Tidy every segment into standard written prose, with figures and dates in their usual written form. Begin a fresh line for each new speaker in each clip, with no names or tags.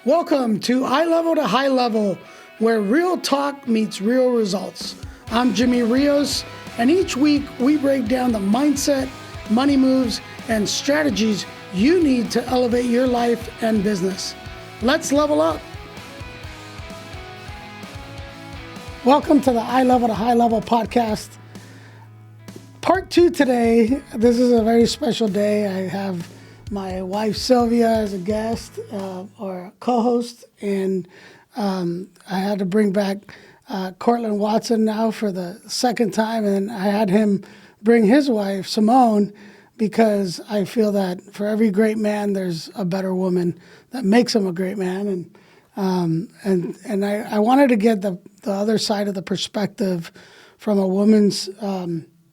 Welcome to Eye Level to High Level, where real talk meets real results. I'm Jimmy Rios, and each week we break down the mindset, money moves, and strategies you need to elevate your life and business. Let's level up. Welcome to the Eye Level to High Level podcast. Part 2 today. This is a very special day. I have my wife Sylvia as a guest or a co-host, and I had to bring back Cortland Watson now for the second time, and I had him bring his wife Simone because I feel that for every great man, there's a better woman that makes him a great man, and I wanted to get the other side of the perspective from a woman's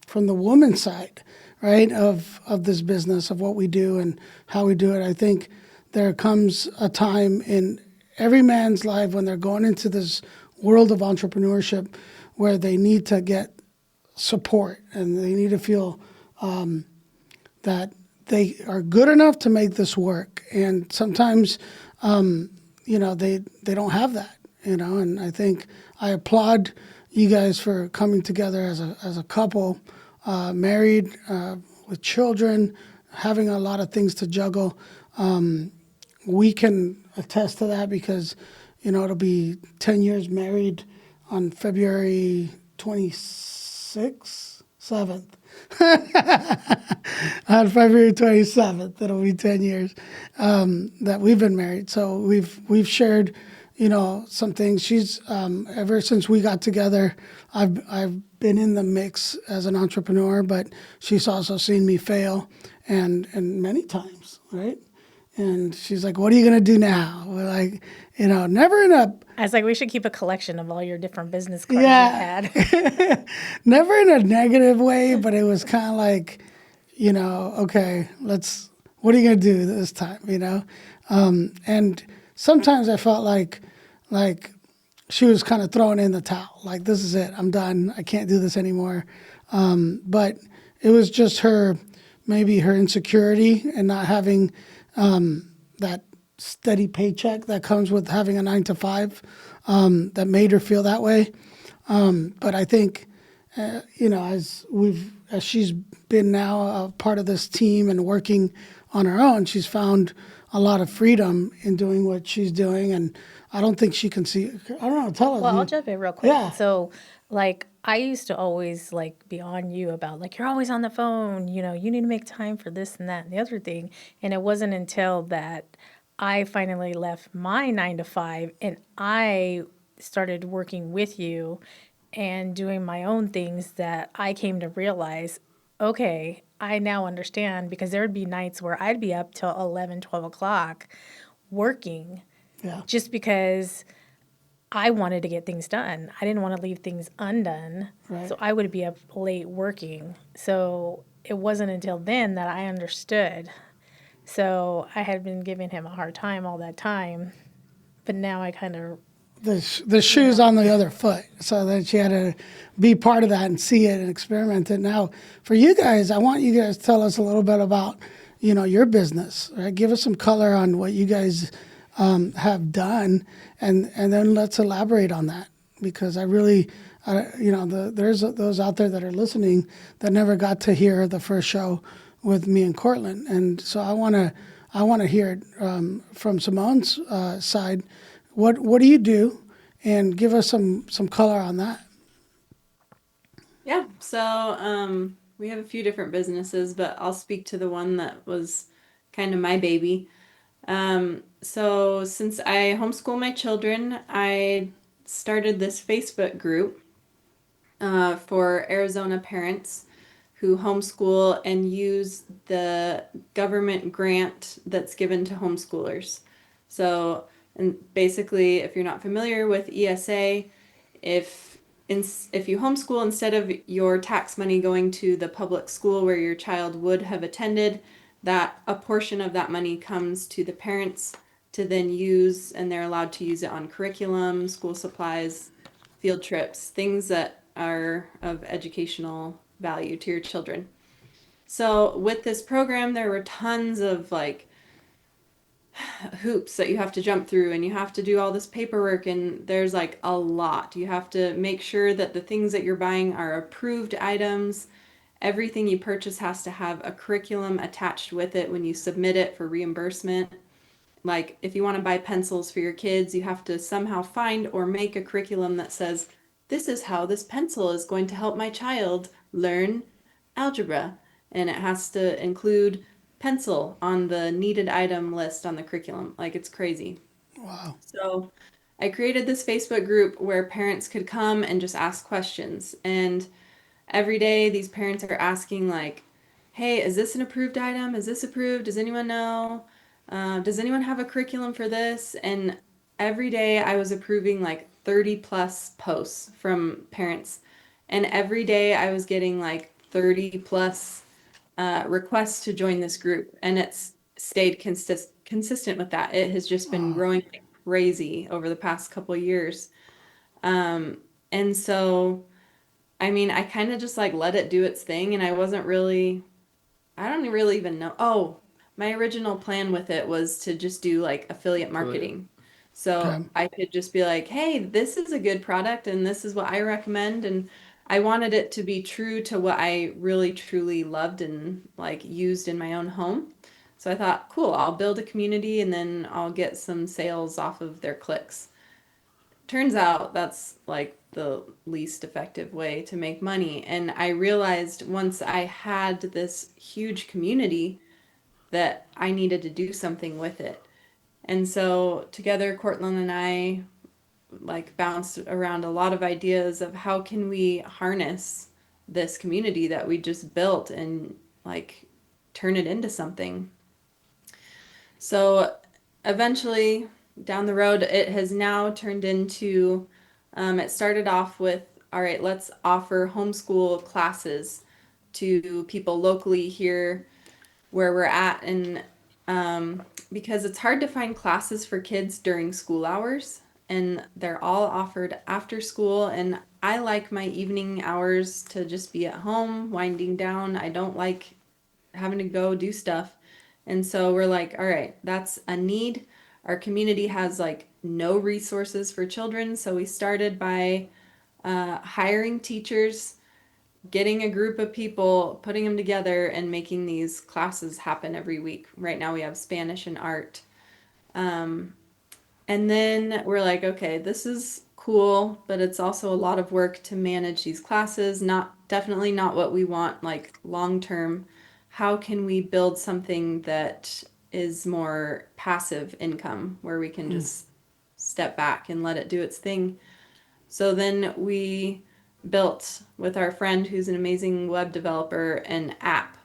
from the woman's side, right, of this business, of what we do and how we do it. I think there comes a time in every man's life when they're going into this world of entrepreneurship where they need to get support and they need to feel that they are good enough to make this work. And sometimes, they don't have that, and I think I applaud you guys for coming together as a couple, married, with children, having a lot of things to juggle. We can attest to that because, it'll be 10 years married on February 26th, 7th. On February 27th, it'll be 10 years that we've been married. So we've shared, some things. She's ever since we got together, I've been in the mix as an entrepreneur, but she's also seen me fail and many times, right? And she's like, "What are you gonna do now?" We're like, never in a
I was like, we should keep a collection of all your different business cards you've had.
Never in a negative way, but it was kind of like, okay, what are you gonna do this time, and sometimes I felt like she was kind of throwing in the towel, like, this is it, I'm done, I can't do this anymore. But it was just maybe her insecurity and not having that steady paycheck that comes with having a 9 to 5 that made her feel that way. But I think, as she's been now a part of this team and working on her own, she's found a lot of freedom in doing what she's doing. And I don't think she can see, I don't know, tell us.
Well, I'll jump in real quick.
Yeah.
So, I used to always, be on you about, you're always on the phone, you need to make time for this and that and the other thing. And it wasn't until that I finally left my 9 to 5 and I started working with you and doing my own things that I came to realize, okay, I now understand, because there would be nights where I'd be up till 11, 12 o'clock working.
Yeah.
Just because I wanted to get things done. I didn't want to leave things undone.
Right.
So I would be up late working. So it wasn't until then that I understood. So I had been giving him a hard time all that time. But now I kind of...
The shoe's on the other foot. So then she had to be part of that and see it and experiment it. Now, for you guys, I want you guys to tell us a little bit about, your business. Right? Give us some color on what you guys have done, and then let's elaborate on that, because I really, there's those out there that are listening that never got to hear the first show with me and Cortland, and so I want to hear it from Simone's side. What do you do, and give us some color on that.
Yeah, so we have a few different businesses, but I'll speak to the one that was kind of my baby. So since I homeschool my children, I started this Facebook group for Arizona parents who homeschool and use the government grant that's given to homeschoolers. So, and basically, if you're not familiar with ESA, if you homeschool, instead of your tax money going to the public school where your child would have attended, that a portion of that money comes to the parents to then use, and they're allowed to use it on curriculum, school supplies, field trips, things that are of educational value to your children. So with this program, there were tons of hoops that you have to jump through, and you have to do all this paperwork, and there's like a lot. You have to make sure that the things that you're buying are approved items. Everything you purchase has to have a curriculum attached with it when you submit it for reimbursement. Like if you want to buy pencils for your kids, you have to somehow find or make a curriculum that says, this is how this pencil is going to help my child learn algebra. And it has to include pencil on the needed item list on the curriculum. Like it's crazy.
Wow.
So I created this Facebook group where parents could come and just ask questions. And every day these parents are asking like, hey, is this an approved item? Is this approved? Does anyone know? Does anyone have a curriculum for this? And every day I was approving like 30 plus posts from parents. And every day I was getting like 30 plus requests to join this group. And it's stayed consistent with that. It has just been
Wow.
growing like crazy over the past couple of years. Um, and so I mean, I kind of just like let it do its thing, and I don't really even know. Oh, my original plan with it was to just do like affiliate
Affiliate.
marketing. So
Okay.
I could just be like, hey, this is a good product and this is what I recommend. And I wanted it to be true to what I really truly loved and like used in my own home. So I thought, cool, I'll build a community and then I'll get some sales off of their clicks. Turns out that's like the least effective way to make money. And I realized once I had this huge community that I needed to do something with it. And so together, Cortland and I like bounced around a lot of ideas of how can we harness this community that we just built and like turn it into something. So eventually, down the road, it has now turned into, it started off with, all right, let's offer homeschool classes to people locally here where we're at. And because it's hard to find classes for kids during school hours, and they're all offered after school. And I like my evening hours to just be at home, winding down. I don't like having to go do stuff. And so we're like, all right, that's a need. Our community has like no resources for children. So we started by hiring teachers, getting a group of people, putting them together, and making these classes happen every week. Right now we have Spanish and art. Um, and then we're like, okay, this is cool, but it's also a lot of work to manage these classes. Definitely not what we want, like long term. How can we build something that is more passive income where we can just step back and let it do its thing? So then we built with our friend who's an amazing web developer an app,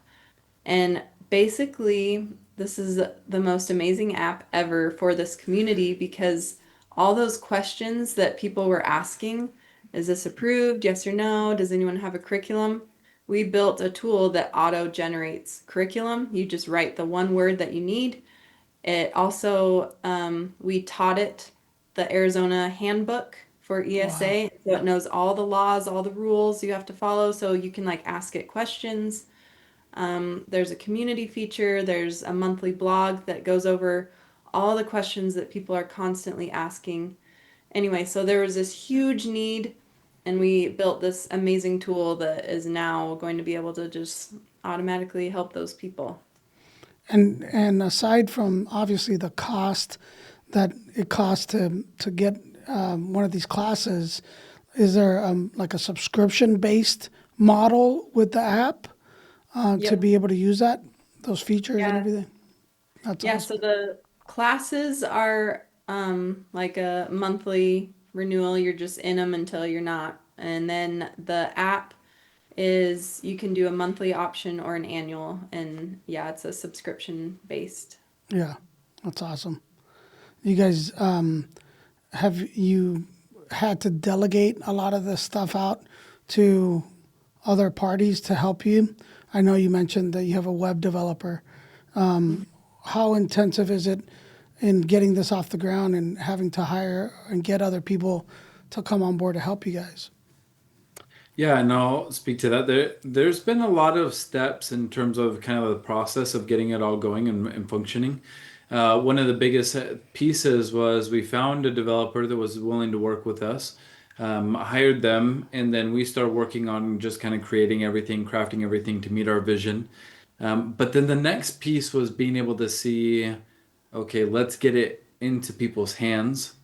and basically, this is the most amazing app ever for this community because all those questions that people were asking, is this approved? Yes or no? Does anyone have a curriculum? We built a tool that auto generates curriculum. You just write the one word that you need. It also, we taught it the Arizona handbook for
Wow.
ESA. So it knows all the laws, all the rules you have to follow. So you can like ask it questions. There's a community feature, there's a monthly blog that goes over all the questions that people are constantly asking. Anyway, so there was this huge need, and we built this amazing tool that is now going to be able to just automatically help those people.
And aside from obviously the cost that it costs to get one of these classes, is there like a subscription based model with the app to
Yep.
be able to use those features and
Yeah.
everything? That's
Yeah, so
awesome.
the classes are like a monthly renewal. You're just in them until you're not. And then the app is you can do a monthly option or an annual. And yeah, it's a subscription based.
Yeah, that's awesome. You guys, have you had to delegate a lot of this stuff out to other parties to help you? I know you mentioned that you have a web developer. How intensive is it in getting this off the ground and having to hire and get other people to come on board to help you guys?
Yeah, and I'll speak to that. There's been a lot of steps in terms of kind of the process of getting it all going and functioning. One of the biggest pieces was we found a developer that was willing to work with us, hired them, and then we started working on just kind of creating everything, crafting everything to meet our vision. But then the next piece was being able to see, okay, let's get it into people's hands,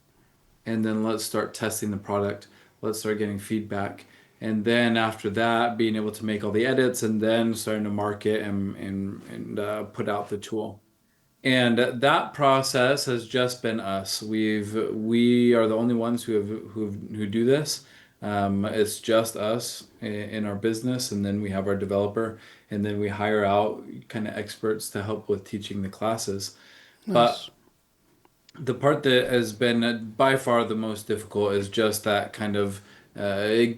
and then let's start testing the product. Let's start getting feedback. And then after that, being able to make all the edits and then starting to market and put out the tool. And that process has just been us. We are the only ones who do this. It's just us in our business, and then we have our developer, and then we hire out kind of experts to help with teaching the classes. But
Nice.
the part that has been by far the most difficult is just that kind of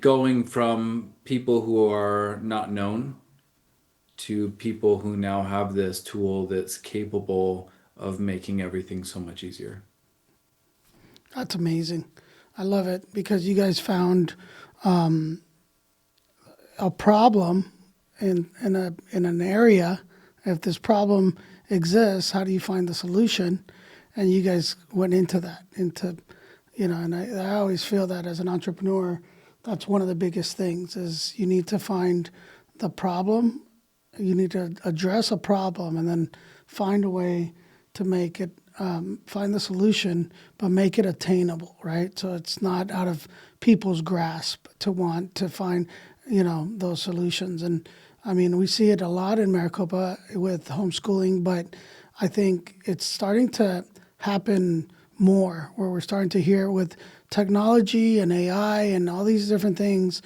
going from people who are not known to people who now have this tool that's capable of making everything so much easier.
That's amazing. I love it because you guys found a problem in an area. If this problem exists, how do you find the solution? And you guys went into that, and I always feel that as an entrepreneur, that's one of the biggest things is you need to find the problem, you need to address a problem, and then find a way to make it, find the solution, but make it attainable, right? So it's not out of people's grasp to want to find, those solutions. And I mean, we see it a lot in Maricopa with homeschooling, but I think it's starting to happen more where we're starting to hear with technology and AI and all these different things.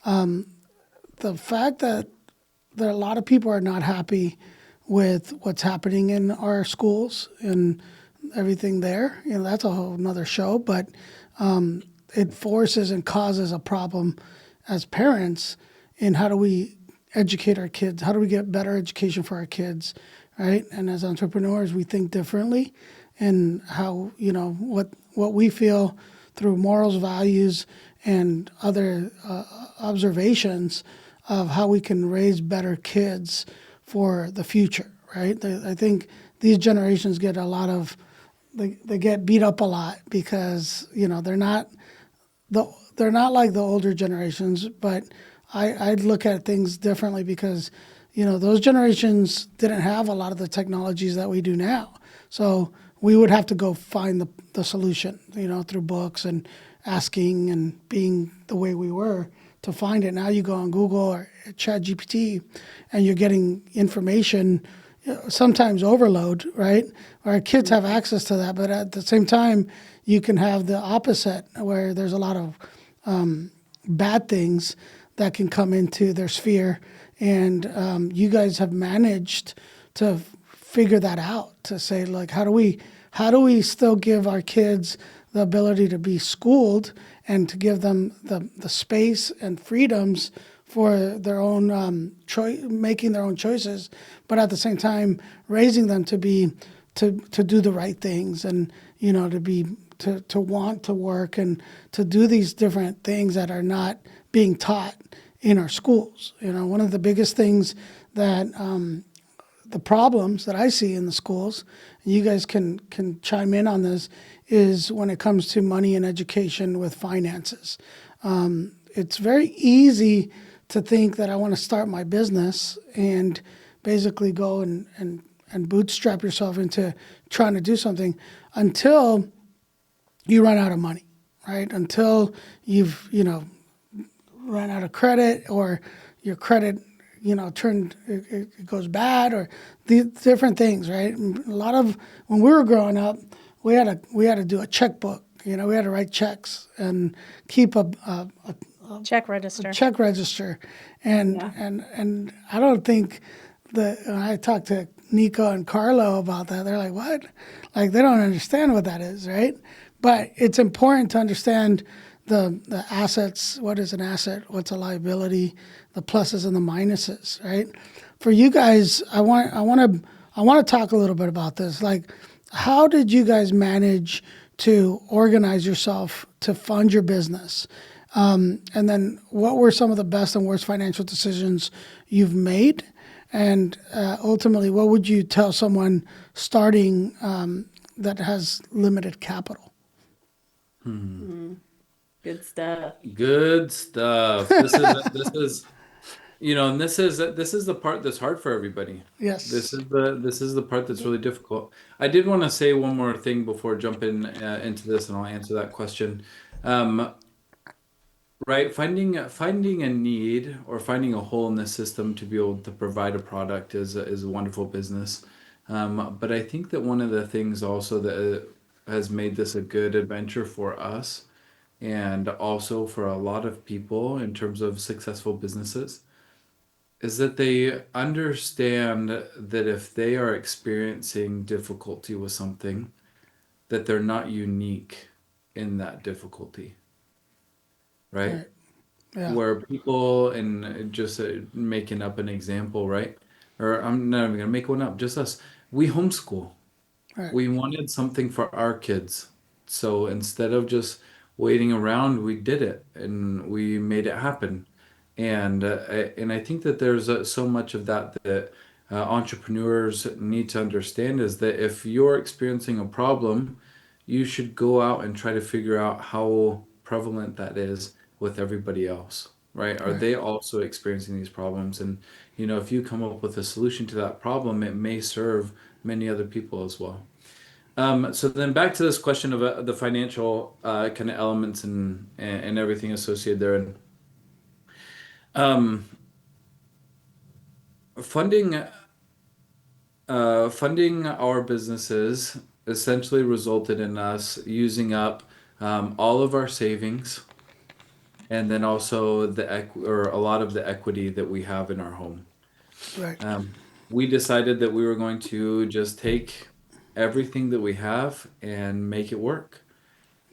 The fact that a lot of people are not happy with what's happening in our schools and everything there, that's a whole nother show, but it forces and causes a problem as parents in how do we educate our kids? How do we get better education for our kids, right? And as entrepreneurs, we think differently and how, what we feel through morals, values, and other observations of how we can raise better kids for the future, right? I think these generations get they get beat up a lot because, they're not like the older generations, but I'd look at things differently because, those generations didn't have a lot of the technologies that we do now. So we would have to go find the solution, through books and asking and being the way we were to find it. Now you go on Google or ChatGPT and you're getting information, sometimes overload, right? Our kids have access to that, but at the same time, you can have the opposite where there's a lot of bad things that can come into their sphere. And you guys have managed to figure that out, to say, like, how do we still give our kids the ability to be schooled and to give them the space and freedoms for their own making their own choices, but at the same time raising them to do the right things and to want to work and to do these different things that are not being taught in our schools. One of the biggest things that the problems that I see in the schools, and you guys can chime in on this, is when it comes to money and education with finances. It's very easy to think that I want to start my business and basically go and bootstrap yourself into trying to do something until you run out of money, right? Until you've, run out of credit or your credit, it goes bad or the different things, right? And a lot of, when we were growing up, we had to do a checkbook, we had to write checks and keep a
Check register.
check register. And I don't think when I talked to Nico and Carlo about that, they're like, what? Like, they don't understand what that is, right? But it's important to understand the assets. What is an asset? What's a liability? The pluses and the minuses, right? For you guys, I want to talk a little bit about this. Like, how did you guys manage to organize yourself to fund your business? And then what were some of the best and worst financial decisions you've made? And ultimately, what would you tell someone starting that has limited capital?
Good stuff.
Good stuff. This is and this is the part that's hard for everybody. This
Yes.
is the part that's really difficult. I did want to say one more thing before jumping into this, and I'll answer that question. Um, right, finding a need or finding a hole in the system to be able to provide a product is a wonderful business. But I think that one of the things also that has made this a good adventure for us and also for a lot of people in terms of successful businesses is that they understand that if they are experiencing difficulty with something, that they're not unique in that difficulty, right?
Right. Yeah.
Where people, and just making up an example, right? Or I'm not even gonna make one up, just us. We homeschool.
Right.
We wanted something for our kids. So instead of just waiting around, we did it and we made it happen. And I think that there's so much of that entrepreneurs need to understand is that if you're experiencing a problem, you should go out and try to figure out how prevalent that is with everybody else, right? Are
Right.
they also experiencing these problems? And if you come up with a solution to that problem, it may serve many other people as well. So then back to this question of the financial kind of elements and everything associated there. And um, funding funding our businesses essentially resulted in us using up all of our savings and then also or a lot of the equity that we have in our home.
Right.
We decided that we were going to just take everything that we have and make it work.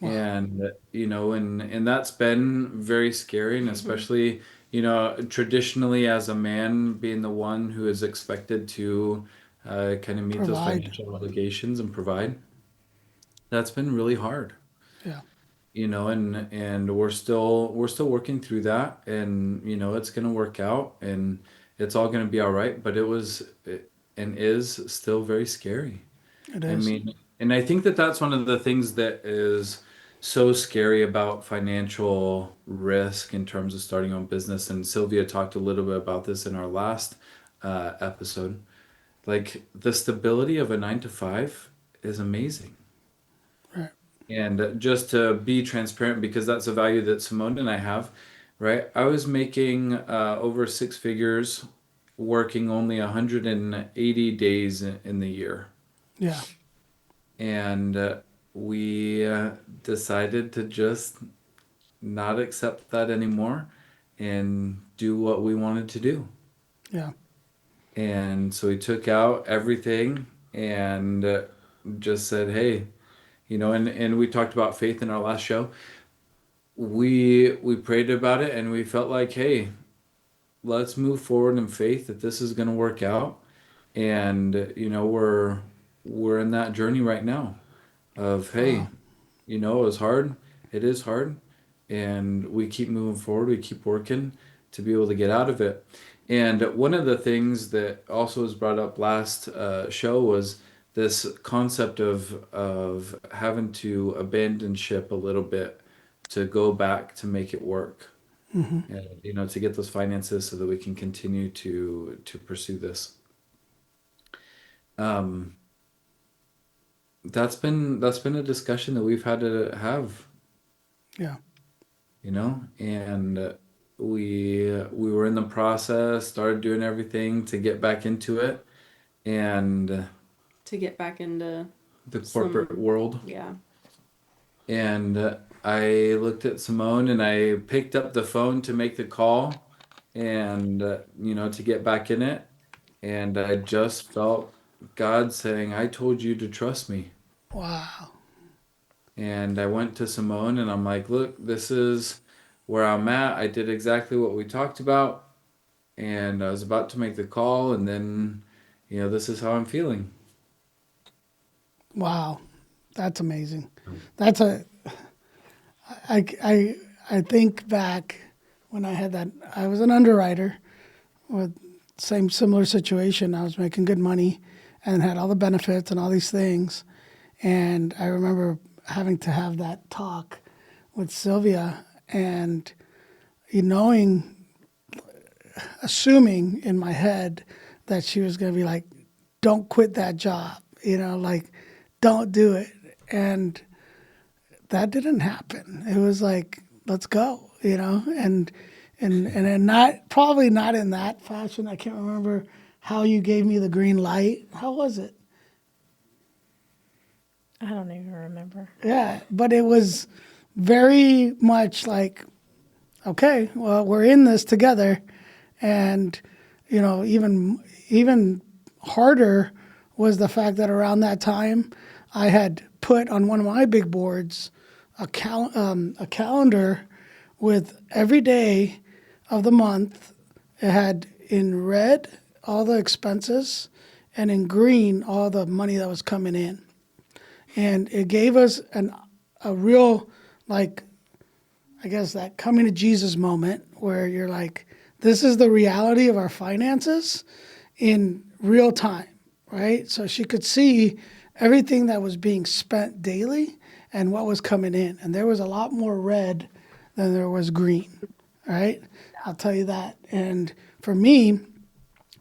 Wow.
And that's been very scary, and especially traditionally as a man being the one who is expected to kind of meet those
Provide.
financial obligations and provide, that's been really hard.
Yeah.
And we're still working through that, and it's going to work out, and it's all going to be all right, but and is still very scary.
It
I
is.
mean, and I think that that's one of the things that is so scary about financial risk in terms of starting on business. And Sylvia talked a little bit about this in our last episode. Like the stability of a 9 to 5 is amazing.
Right.
And just to be transparent, because that's a value that Simone and I have, right? I was making over six figures, working only 180 days in the year.
Yeah.
And we decided to just not accept that anymore and do what we wanted to do.
Yeah.
And so we took out everything and just said, hey, and we talked about faith in our last show. We prayed about it and we felt like, hey, let's move forward in faith that this is going to work out. And we're in that journey right now of, hey,
Wow.
it was hard. It is hard. And we keep moving forward. We keep working to be able to get out of it. And one of the things that also was brought up last show was this concept of having to abandon ship a little bit to go back to make it work. And, to get those finances so that we can continue to pursue this. Um, that's been a discussion that we've had to have,
Yeah.
and we were in the process, started doing everything to get back into it, and
To get back into
the
some,
corporate world.
yeah.
And I looked at Simone and I picked up the phone to make the call and to get back in it, and I just felt God saying, I told you to trust me.
Wow.
And I went to Simone and I'm like, look, this is where I'm at. I did exactly what we talked about. And I was about to make the call. And then, this is how I'm feeling.
Wow. That's amazing. That's I think back when I had that, I was an underwriter with same similar situation. I was making good money and had all the benefits and all these things. And I remember having to have that talk with Sylvia and assuming in my head that she was going to be like, don't quit that job, like, don't do it. And that didn't happen. It was like, let's go, and probably not in that fashion. I can't remember how you gave me the green light. How was it?
I don't even remember.
Yeah, but it was very much like, okay, well, we're in this together. And, even harder was the fact that around that time, I had put on one of my big boards a calendar with every day of the month. It had in red all the expenses and in green all the money that was coming in. And it gave us a real, like, I guess that coming to Jesus moment where you're like, this is the reality of our finances in real time, right? So she could see everything that was being spent daily and what was coming in. And there was a lot more red than there was green, right? I'll tell you that. And for me,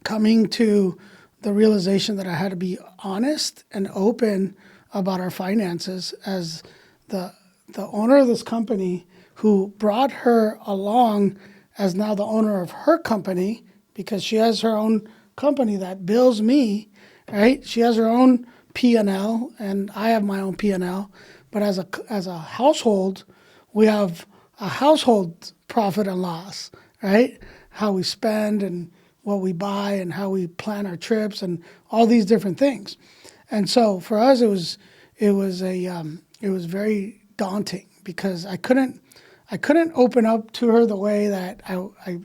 coming to the realization that I had to be honest and open about our finances as the owner of this company, who brought her along as now the owner of her company, because she has her own company that bills me, right? She has her own P&L and I have my own P&L. But as a household, we have a household profit and loss, right? How we spend and what we buy and how we plan our trips and all these different things. And so for us, it was very daunting because I couldn't open up to her the way that I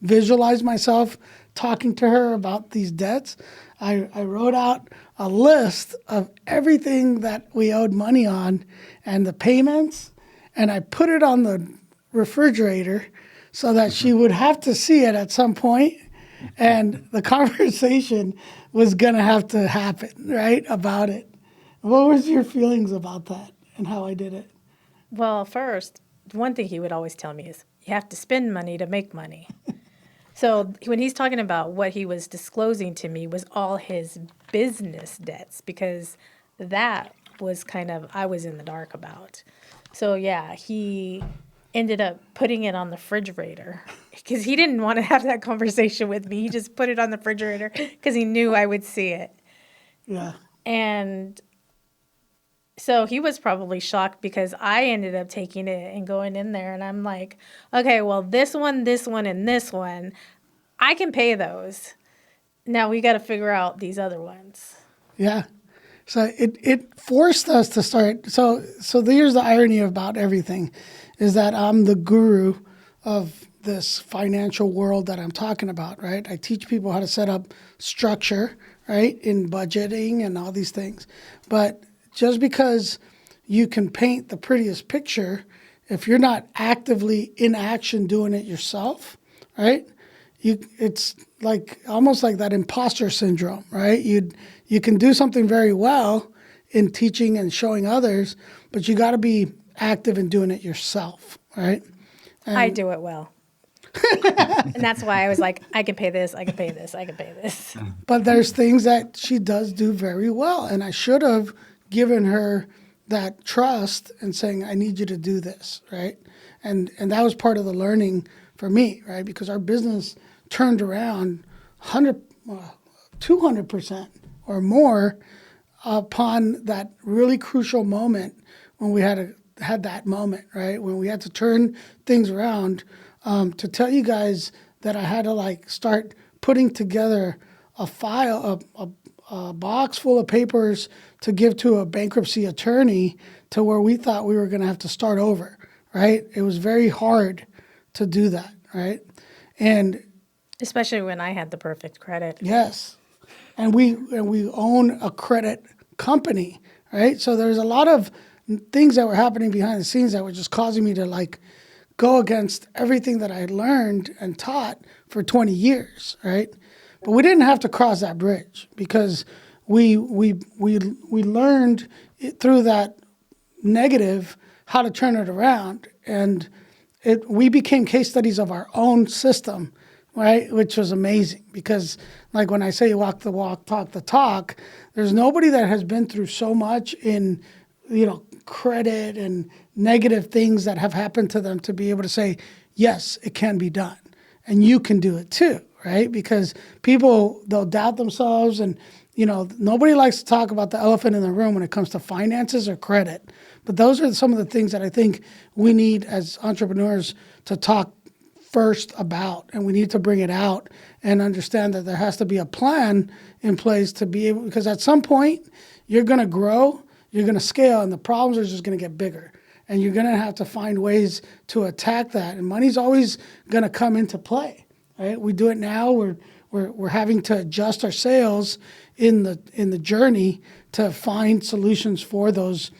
visualized myself talking to her about these debts. I wrote out a list of everything that we owed money on and the payments, and I put it on the refrigerator so that she would have to see it at some point, and the conversation was going to have to happen, right, about it. What was your feelings about that and how I did it?
Well, first, one thing he would always tell me is you have to spend money to make money. So when he's talking about what he was disclosing to me was all his business debts, because that was kind of, I was in the dark about. So yeah, he ended up putting it on the refrigerator because he didn't want to have that conversation with me. He just put it on the refrigerator because he knew I would see it.
Yeah.
And so he was probably shocked because I ended up taking it and going in there, and I'm like, okay, well, this one, and this one, I can pay those. Now we got to figure out these other ones.
Yeah. So it forced us to start. So here's the irony about everything is that I'm the guru of this financial world that I'm talking about, right? I teach people how to set up structure, right, in budgeting and all these things. But just because you can paint the prettiest picture, if you're not actively in action doing it yourself, right? It's like almost like that imposter syndrome, right? You can do something very well in teaching and showing others, but you got to be active in doing it yourself, right? And
I do it well. And that's why I was like, I can pay this, I can pay this, I can pay this.
But there's things that she does do very well, and I should have given her that trust and saying, I need you to do this, right? And that was part of the learning for me, right? Because our business turned around 200% or more upon that really crucial moment when we had that moment, right? When we had to turn things around. To tell you guys that I had to start putting together a file, a box full of papers to give to a bankruptcy attorney, to where we thought we were going to have to start over, right? It was very hard to do that, right? And
especially when I had the perfect credit.
yes, and we own a credit company, right? So there's a lot of things that were happening behind the scenes that were just causing me to go against everything that I learned and taught for 20 years, right? But we didn't have to cross that bridge because we learned through that negative how to turn it around, and we became case studies of our own system, right? Which was amazing because, like when I say walk the walk, talk the talk, there's nobody that has been through so much in, credit and negative things that have happened to them to be able to say, yes, it can be done, and you can do it too, right? Because people, they'll doubt themselves, and nobody likes to talk about the elephant in the room when it comes to finances or credit. But those are some of the things that I think we need as entrepreneurs to talk first about, and we need to bring it out and understand that there has to be a plan in place to be able, because at some point you're going to grow, you're going to scale, and the problems are just going to get bigger. And you're going to have to find ways to attack that. And money's always going to come into play, right? We do it now. We're having to adjust our sails in the journey to find solutions for those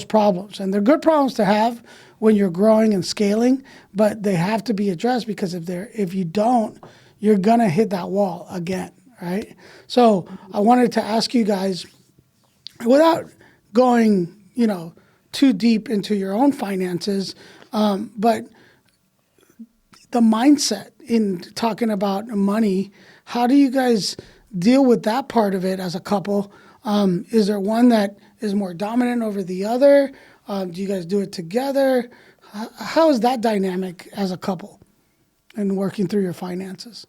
problems. And they're good problems to have when you're growing and scaling, but they have to be addressed, because if you don't, you're going to hit that wall again, right? So I wanted to ask you guys, without going, too deep into your own finances, but the mindset in talking about money, how do you guys deal with that part of it as a couple? Is there one that is more dominant over the other? Do you guys do it together? How is that dynamic as a couple and working through your finances?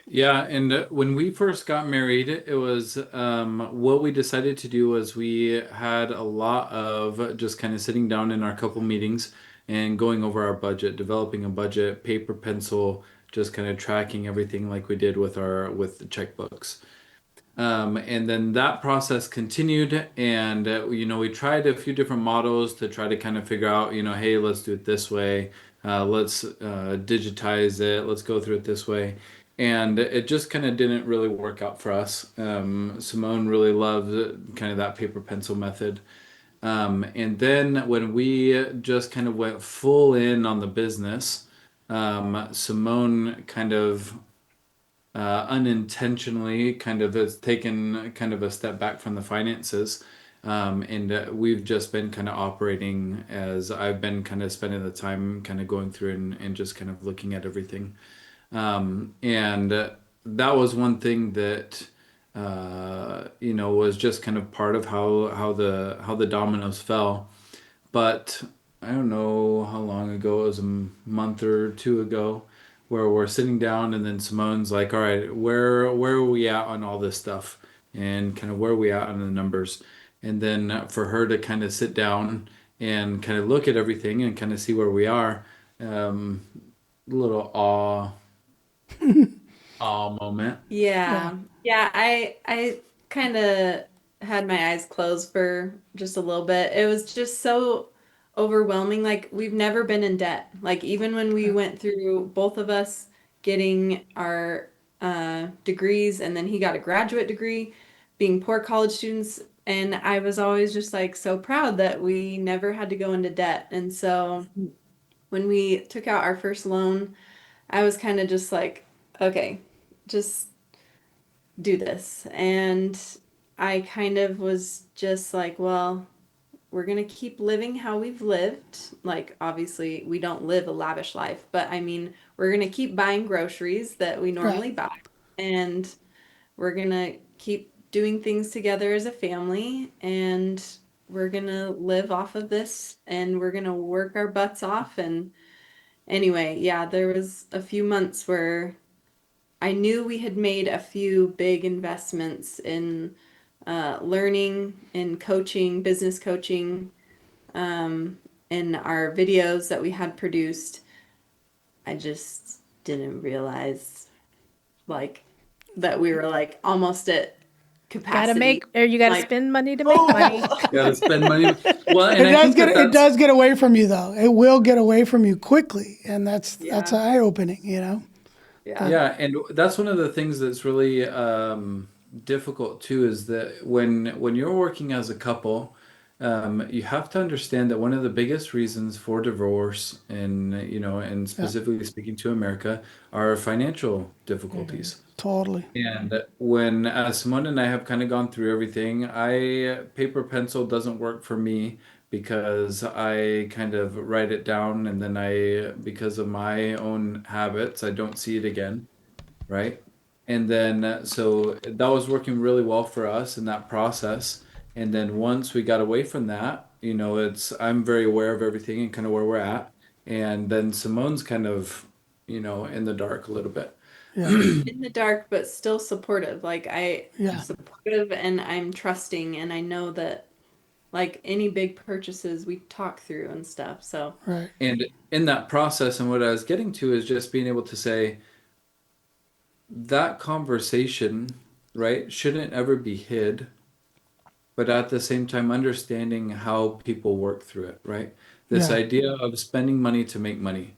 Yeah, and when we first got married, it was what we decided to do was we had a lot of just kind of sitting down in our couple meetings and going over our budget, developing a budget, paper, pencil, just kind of tracking everything like we did with the checkbooks. And then that process continued, and we tried a few different models to try to kind of figure out, hey, let's do it this way, let's digitize it, let's go through it this way, and it just kind of didn't really work out for us. Simone really loved kind of that paper pencil method, and then when we just kind of went full in on the business, Simone kind of unintentionally kind of has taken kind of a step back from the finances. And we've just been kind of operating as I've been kind of spending the time kind of going through and just kind of looking at everything. And that was one thing that was just kind of part of how the dominoes fell. But I don't know how long ago, it was a month or two ago, where we're sitting down and then Simone's like, all right, where are we at on all this stuff? And kind of where are we at on the numbers? And then for her to kind of sit down and kind of look at everything and kind of see where we are, a little awe moment.
Yeah. Yeah, I kind of had my eyes closed for just a little bit. It was just so overwhelming. Like, we've never been in debt. Like, even when we went through, both of us getting our degrees, and then he got a graduate degree, being poor college students, and I was always just like so proud that we never had to go into debt. And so when we took out our first loan, I was kind of just like, okay, just do this. And I kind of was just like, well, we're going to keep living how we've lived. Like, obviously, we don't live a lavish life, but I mean, we're going to keep buying groceries that we normally
Right.
buy. And we're going to keep doing things together as a family. And we're going to live off of this, and we're going to work our butts off. And anyway, yeah, there was a few months where I knew we had made a few big investments in learning, in coaching, business coaching, in our videos that we had produced. I just didn't realize, like, that we were like almost at capacity.
You gotta
Like,
spend money to make money.
Gotta spend money. Well, and
It
I
does
think that
it does get away from you though. It will get away from you quickly, and that's
yeah,
eye opening.
yeah,
yeah, and that's one of the things that's really difficult too, is that when you're working as a couple, You have to understand that one of the biggest reasons for divorce, and
Yeah.
specifically speaking to America, are financial difficulties.
Totally.
And when Simone and I have kind of gone through everything, paper pencil doesn't work for me because I kind of write it down and then because of my own habits, I don't see it again, right? And then so that was working really well for us in that process. And then once we got away from that, I'm very aware of everything and kind of where we're at. And then Simone's kind of, in the dark a little bit.
Yeah.
In the dark, but still supportive. Like I'm
Yeah.
supportive and I'm trusting, and I know that like any big purchases we talk through and stuff. So
Right.
And in that process, and what I was getting to is just being able to say that conversation, right, shouldn't ever be hid, but at the same time, understanding how people work through it, right? This
Yeah.
idea of spending money to make money.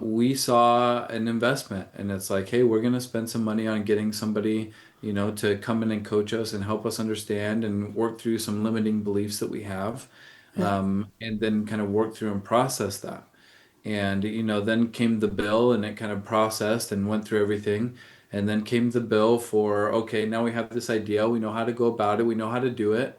We saw an investment, and it's like, hey, we're going to spend some money on getting somebody, to come in and coach us and help us understand and work through some limiting beliefs that we have,
Yeah.
and then kind of work through and process that. And, then came the bill and it kind of processed and went through everything. And then came the bill for, okay, now we have this idea. We know how to go about it. We know how to do it.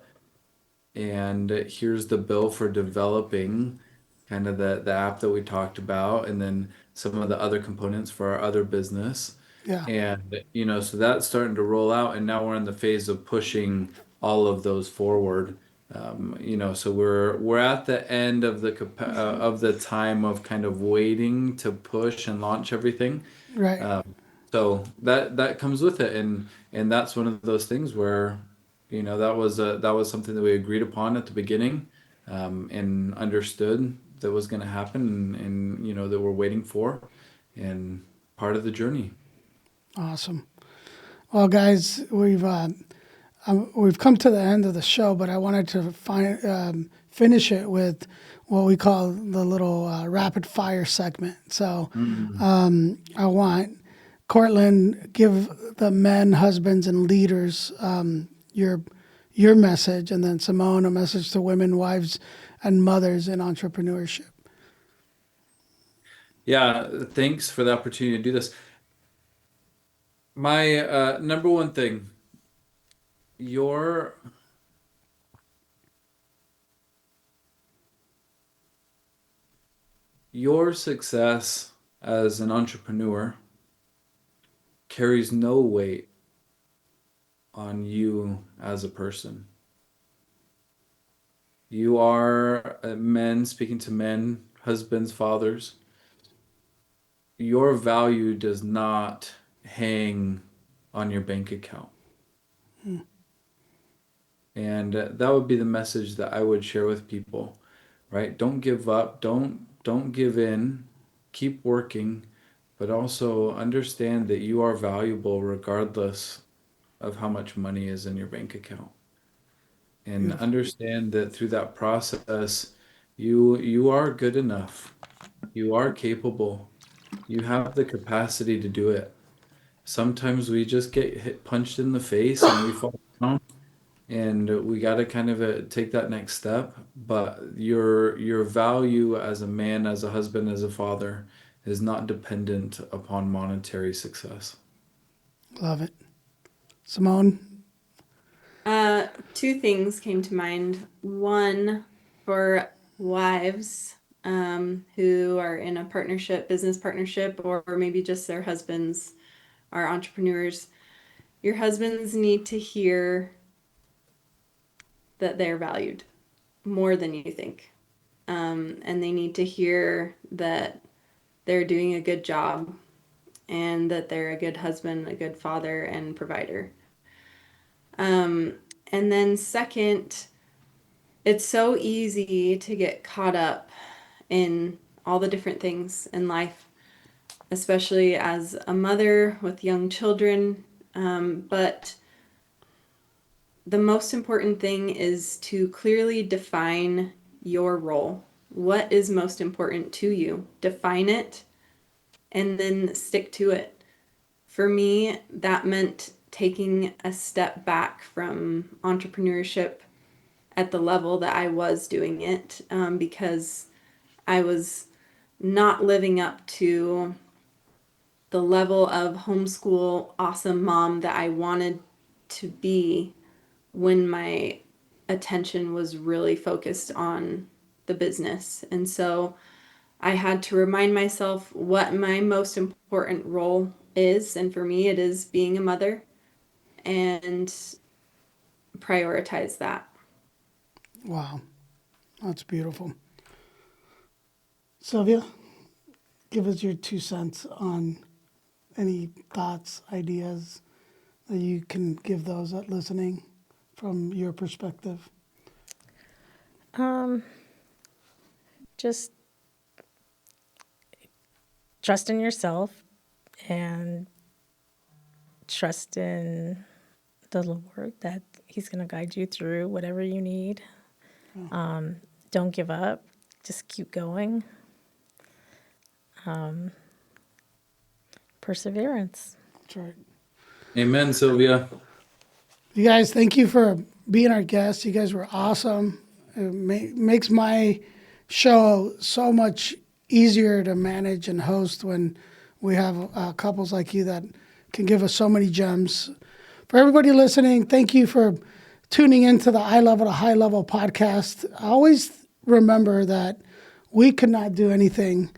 And here's the bill for developing kind of the app that we talked about. And then some of the other components for our other business.
Yeah.
And, so that's starting to roll out. And now we're in the phase of pushing all of those forward. So we're at the end of the time of kind of waiting to push and launch everything.
Right.
So that comes with it, and that's one of those things where, that was something that we agreed upon at the beginning, and understood that was going to happen, and that we're waiting for, and part of the journey.
Awesome. Well, guys, we've come to the end of the show, but I wanted to finish it with what we call the little rapid fire segment. So
Mm.
I want Cortland give the men, husbands, and leaders your message, and then Simone a message to women, wives, and mothers in entrepreneurship.
Yeah, thanks for the opportunity to do this. My number one thing, your your success as an entrepreneur carries no weight on you as a person. You are men, speaking to men, husbands, fathers. Your value does not hang on your bank account. And that would be the message that I would share with people, right? Don't give up, don't give in. Keep working, but also understand that you are valuable regardless of how much money is in your bank account. And
Beautiful.
understand that through that process, you are good enough. You are capable. You have the capacity to do it. Sometimes we just get punched in the face and we fall down, and we got to kind of take that next step. But your value as a man, as a husband, as a father is not dependent upon monetary success.
Love it. Simone?
two things came to mind. One for wives who are in a partnership, business partnership, or maybe just their husbands are entrepreneurs. Your husbands need to hear that they're valued more than you think. And they need to hear that they're doing a good job and that they're a good husband, a good father, and provider. Um, and then, second, it's so easy to get caught up in all the different things in life, especially as a mother with young children. But the most important thing is to clearly define your role. What is most important to you? Define it and then stick to it. For me, that meant taking a step back from entrepreneurship at the level that I was doing it, because I was not living up to the level of homeschool awesome mom that I wanted to be when my attention was really focused on the business. And so I had to remind myself what my most important role is. And for me, it is being a mother, and prioritize that.
Wow, that's beautiful. Sylvia, give us your 2 cents on any thoughts, ideas that you can give those that listening from your perspective.
Just trust in yourself and trust in the Lord that He's going to guide you through whatever you need. Don't give up. Just keep going. Perseverance.
That's right.
Amen, Sylvia.
You guys, thank you for being our guests. You guys were awesome. It makes my show so much easier to manage and host when we have couples like you that can give us so many gems. For everybody listening, thank you for tuning into the I Love at a High Level podcast. Always remember that we could not do anything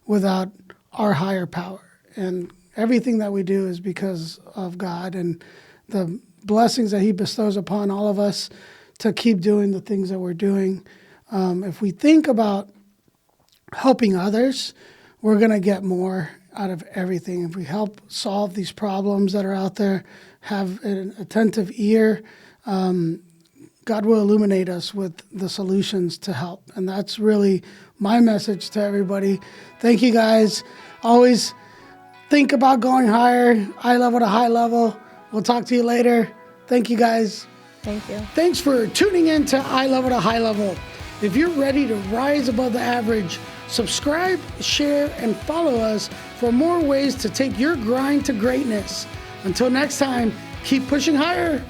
without our higher power. And everything that we do is because of God and the blessings that He bestows upon all of us to keep doing the things that we're doing. If we think about helping others, we're going to get more out of everything. If we help solve these problems that are out there, have an attentive ear, God will illuminate us with the solutions to help. And that's really my message to everybody. Thank you, guys. Always think about going higher. I love at a high level. We'll talk to you later. Thank you, guys.
Thank you.
Thanks for tuning in to I Love at a High Level. If you're ready to rise above the average, subscribe, share, and follow us for more ways to take your grind to greatness. Until next time, keep pushing higher.